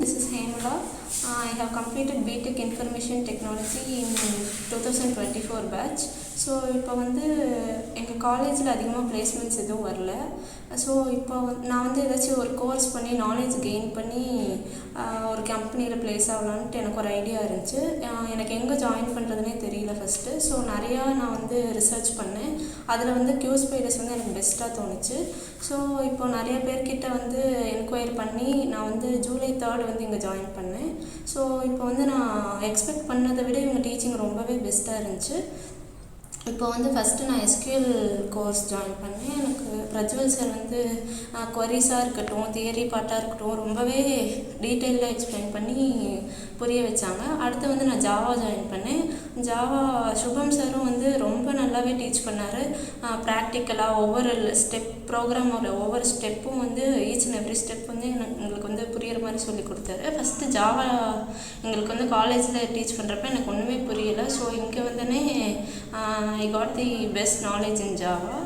this is Hemala. I have completed BTech Information Technology in 2024 batch. So இப்போ வந்து எங்கள் காலேஜில் அதிகமாக பிளேஸ்மெண்ட்ஸ் எதுவும் வரல. ஸோ இப்போ நான் வந்து ஏதாச்சும் ஒரு கோர்ஸ் பண்ணி நாலேஜ் கெயின் பண்ணி ஒரு கம்பெனியில் ப்ளேஸ் ஆகலான்ட்டு எனக்கு ஒரு ஐடியா இருந்துச்சு. எனக்கு எங்கே ஜாயின் பண்ணுறதுனே தெரியல ஃபஸ்ட்டு. ஸோ நிறையா நான் வந்து ரிசர்ச் பண்ணேன். அதில் வந்து QSPIDES வந்து எனக்கு பெஸ்ட்டாக தோணுச்சு. ஸோ இப்போ நிறைய பேர்கிட்ட வந்து என்கொயரி பண்ணி நான் வந்து ஜூலை 3 வந்து இங்கே ஜாயின் பண்ணேன். ஸோ இப்போ வந்து நான் எக்ஸ்பெக்ட் பண்ணதை விட இவங்க டீச்சிங் ரொம்பவே பெஸ்ட்டாக இருந்துச்சு. இப்போ வந்து ஃபஸ்ட்டு நான் SQL கோர்ஸ் ஜாயின் பண்ணேன். எனக்கு பிரஜ்வல் சார் வந்து கொரிஸாக இருக்கட்டும், தியரி பார்ட்டாக இருக்கட்டும் ரொம்பவே டீட்டெயிலாக எக்ஸ்பிளைன் பண்ணி புரிய வச்சாங்க. அடுத்து வந்து நான் ஜாவா ஜாயின் பண்ணேன். ஜாவா சுபம் சாரும் வந்து ரொம்ப நல்லாவே டீச் பண்ணார். ப்ராக்டிக்கலாக ஒவ்வொரு ஸ்டெப் ப்ரோக்ராமோட ஒவ்வொரு ஸ்டெப்பும் வந்து ஈச் அண்ட் எவ்ரி ஸ்டெப் வந்து எங்களுக்கு வந்து புரிகிற மாதிரி சொல்லி கொடுத்தாரு. ஃபஸ்ட்டு ஜாவா எங்களுக்கு வந்து காலேஜில் டீச் பண்ணுறப்ப எனக்கு ஒன்றுமே புரியலை. ஸோ இங்கே வந்தோடனே I got the best knowledge in Java.